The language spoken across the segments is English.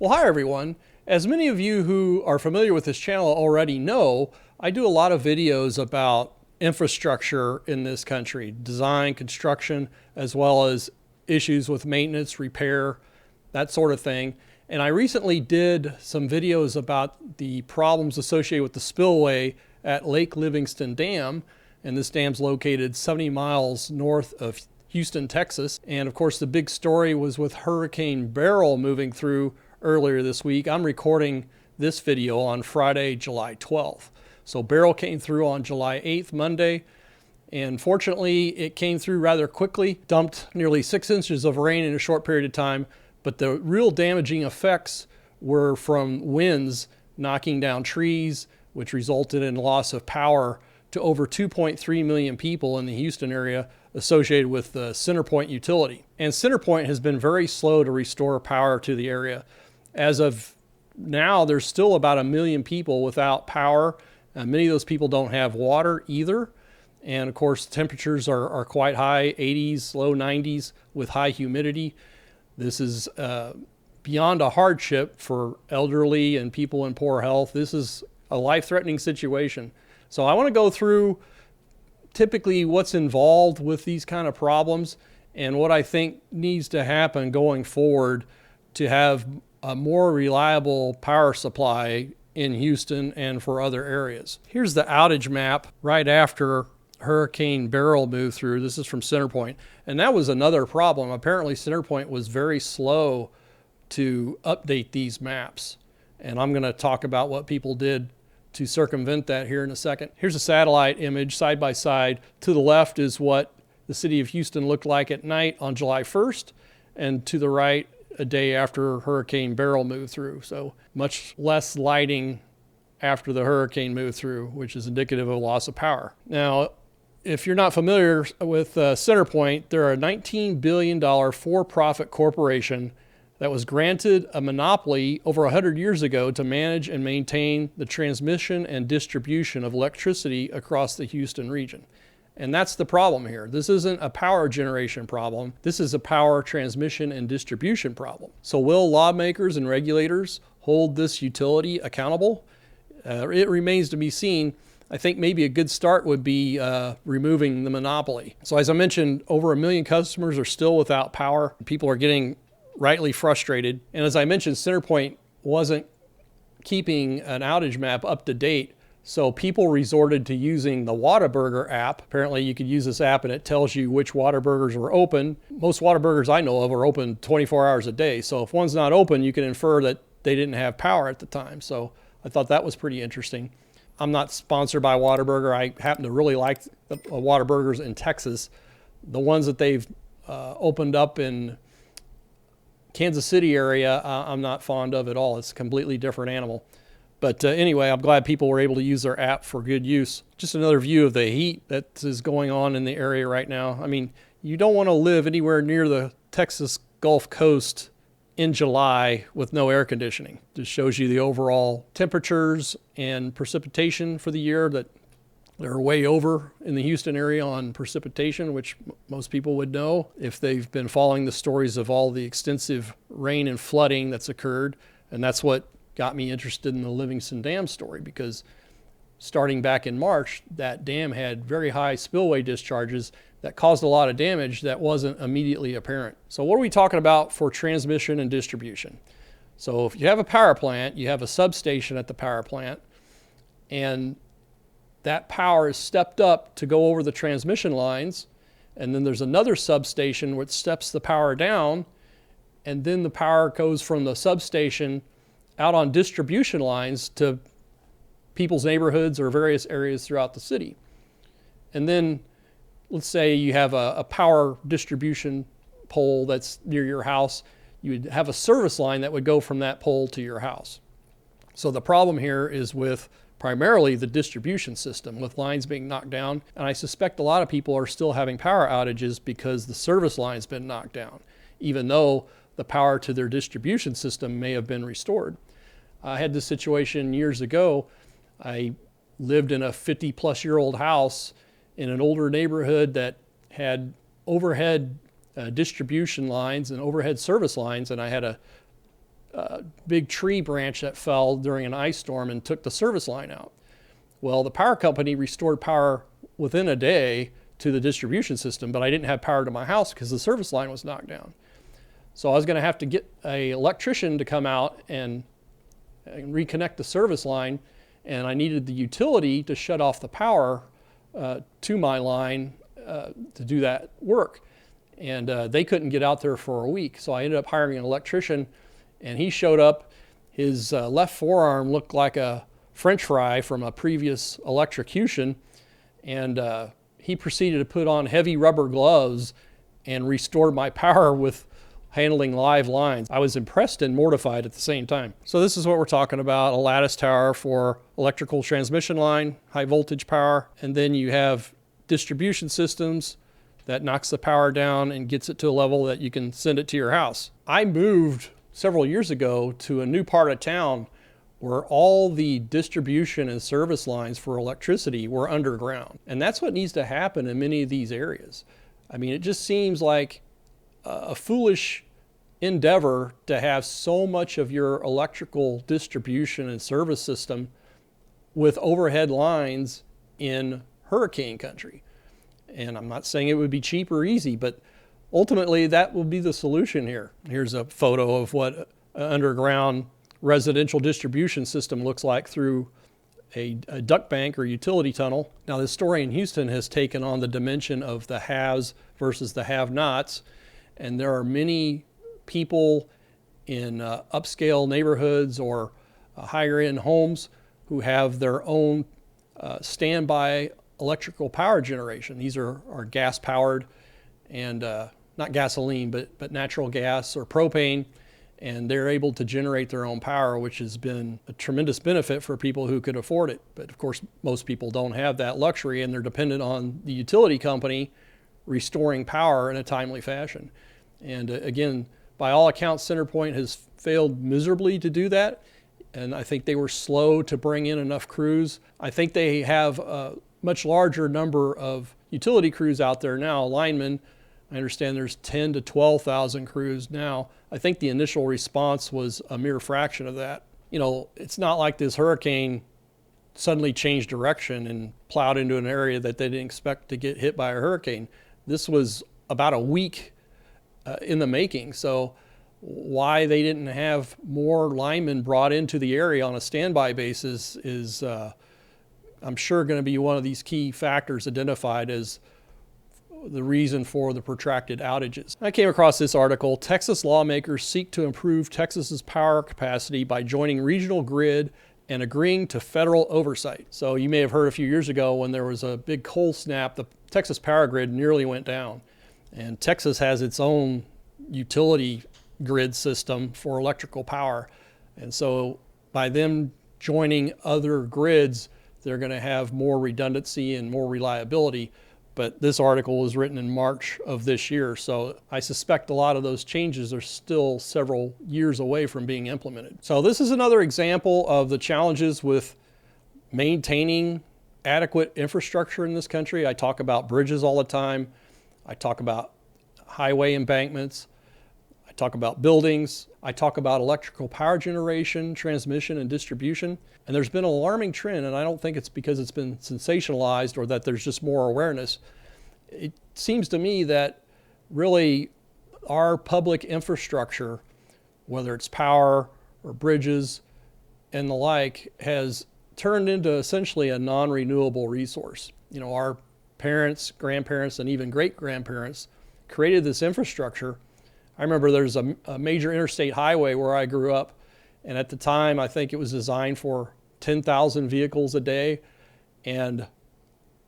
Well, hi everyone. As many of you who are familiar with this channel already know, I do a lot of videos about infrastructure in this country, design, construction, as well as issues with maintenance, repair, that sort of thing. And I recently did some videos about the problems associated with the spillway at Lake Livingston Dam. And this dam's located 70 miles north of Houston, Texas. And of course, the big story was with Hurricane Beryl moving through earlier this week. I'm recording this video on Friday, July 12th. So Beryl came through on July 8th, Monday. And fortunately, it came through rather quickly, dumped nearly 6 inches of rain in a short period of time. But the real damaging effects were from winds knocking down trees, which resulted in loss of power to over 2.3 million people in the Houston area associated with the Centerpoint utility. And Centerpoint has been very slow to restore power to the area. As of now, there's still about 1 million people without power. Many of those people don't have water either. And of course, temperatures are quite high, 80s, low 90s with high humidity. This is beyond a hardship for elderly and people in poor health. This is a life-threatening situation. So I want to go through typically what's involved with these kind of problems and what I think needs to happen going forward to have a more reliable power supply in Houston and for other areas. Here's the outage map right after Hurricane Beryl moved through. This is from Centerpoint. And that was another problem. Apparently Centerpoint was very slow to update these maps. And I'm going to talk about what people did to circumvent that here in a second. Here's a satellite image side by side. To the left is what the city of Houston looked like at night on July 1st, and to the right, a day after Hurricane Beryl moved through. So much less lighting after the hurricane moved through, which is indicative of loss of power. Now, if you're not familiar with Centerpoint, they're a $19 billion for-profit corporation that was granted a monopoly over 100 years ago to manage and maintain the transmission and distribution of electricity across the Houston region. And that's the problem here. This isn't a power generation problem. This is a power transmission and distribution problem. So will lawmakers and regulators hold this utility accountable? It remains to be seen. I think maybe a good start would be removing the monopoly. So as I mentioned, over 1 million customers are still without power. People are getting rightly frustrated. And as I mentioned, Centerpoint wasn't keeping an outage map up to date. So people resorted to using the Whataburger app. Apparently you could use this app and it tells you which Whataburgers were open. Most Whataburgers I know of are open 24 hours a day. So if one's not open, you can infer that they didn't have power at the time. So I thought that was pretty interesting. I'm not sponsored by Whataburger. I happen to really like the Whataburgers in Texas. The ones that they've opened up in Kansas City area, I'm not fond of at all. It's a completely different animal. But anyway, I'm glad people were able to use their app for good use. Just another view of the heat that is going on in the area right now. I mean, you don't want to live anywhere near the Texas Gulf Coast in July with no air conditioning. Just shows you the overall temperatures and precipitation for the year, that they're way over in the Houston area on precipitation, which most people would know if they've been following the stories of all the extensive rain and flooding that's occurred. And that's what got me interested in the Livingston Dam story, because starting back in March, that dam had very high spillway discharges that caused a lot of damage that wasn't immediately apparent. So what are we talking about for transmission and distribution? So if you have a power plant, you have a substation at the power plant, and that power is stepped up to go over the transmission lines, and then there's another substation which steps the power down, and then the power goes from the substation out on distribution lines to people's neighborhoods or various areas throughout the city. And then let's say you have a power distribution pole that's near your house. You would have a service line that would go from that pole to your house. So the problem here is with primarily the distribution system, with lines being knocked down. And I suspect a lot of people are still having power outages because the service line's been knocked down, even though the power to their distribution system may have been restored. I had this situation years ago. I lived in a 50-plus-year-old house in an older neighborhood that had overhead distribution lines and overhead service lines, and I had a big tree branch that fell during an ice storm and took the service line out. Well, the power company restored power within a day to the distribution system, but I didn't have power to my house because the service line was knocked down. So I was going to have to get an electrician to come out and reconnect the service line, and I needed the utility to shut off the power to my line to do that work. And they couldn't get out there for a week. So I ended up hiring an electrician, and he showed up. His left forearm looked like a French fry from a previous electrocution. And he proceeded to put on heavy rubber gloves and restored my power with handling live lines. I was impressed and mortified at the same time. So this is what we're talking about: a lattice tower for electrical transmission line, high voltage power. And then you have distribution systems that knocks the power down and gets it to a level that you can send it to your house. I moved several years ago to a new part of town where all the distribution and service lines for electricity were underground. And that's what needs to happen in many of these areas. I mean, it just seems like a foolish endeavor to have so much of your electrical distribution and service system with overhead lines in hurricane country. And I'm not saying it would be cheap or easy, but ultimately that will be the solution here. Here's a photo of what an underground residential distribution system looks like through a duct bank or utility tunnel. Now, this story in Houston has taken on the dimension of the haves versus the have-nots. And there are many people in upscale neighborhoods or higher-end homes who have their own standby electrical power generation. These are gas-powered and not gasoline, but natural gas or propane, and they're able to generate their own power, which has been a tremendous benefit for people who could afford it. But of course, most people don't have that luxury, and they're dependent on the utility company restoring power in a timely fashion. And again, by all accounts, Centerpoint has failed miserably to do that, and I think they were slow to bring in enough crews. I think they have much larger number of utility crews out there now, linemen. I understand there's 10 to 12,000 crews now. I think the initial response was a mere fraction of that. You know, it's not like this hurricane suddenly changed direction and plowed into an area that they didn't expect to get hit by a hurricane. This was about a week in the making. So why they didn't have more linemen brought into the area on a standby basis is I'm sure going to be one of these key factors identified as the reason for the protracted outages. I came across this article: Texas lawmakers seek to improve Texas's power capacity by joining regional grid and agreeing to federal oversight. So you may have heard a few years ago when there was a big cold snap, the Texas power grid nearly went down. And Texas has its own utility grid system for electrical power. And so by them joining other grids, they're going to have more redundancy and more reliability. But this article was written in March of this year, so I suspect a lot of those changes are still several years away from being implemented. So this is another example of the challenges with maintaining adequate infrastructure in this country. I talk about bridges all the time. I talk about highway embankments. I talk about buildings. I talk about electrical power generation, transmission, and distribution. And there's been an alarming trend, and I don't think it's because it's been sensationalized or that there's just more awareness. It seems to me that really our public infrastructure, whether it's power or bridges and the like, has turned into essentially a non-renewable resource. You know, our parents, grandparents, and even great-grandparents created this infrastructure. I remember there's a major interstate highway where I grew up, and at the time I think it was designed for 10,000 vehicles a day, and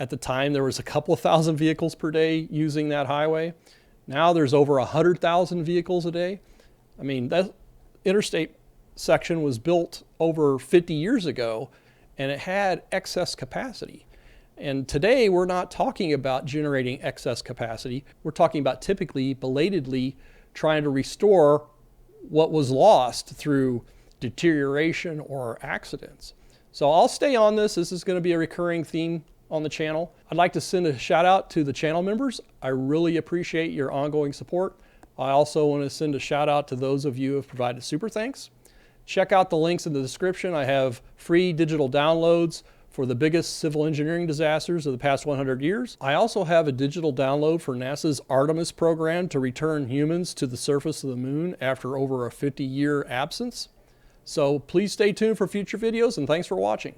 at the time there was a couple of thousand vehicles per day using that highway. Now there's over 100,000 vehicles a day. I mean, that interstate section was built over 50 years ago, and it had excess capacity. And today we're not talking about generating excess capacity. We're talking about typically, belatedly, trying to restore what was lost through deterioration or accidents. So I'll stay on this. This is going to be a recurring theme on the channel. I'd like to send a shout out to the channel members. I really appreciate your ongoing support. I also want to send a shout out to those of you who have provided super thanks. Check out the links in the description. I have free digital downloads for the biggest civil engineering disasters of the past 100 years. I also have a digital download for NASA's Artemis program to return humans to the surface of the moon after over a 50-year absence. So please stay tuned for future videos, and thanks for watching.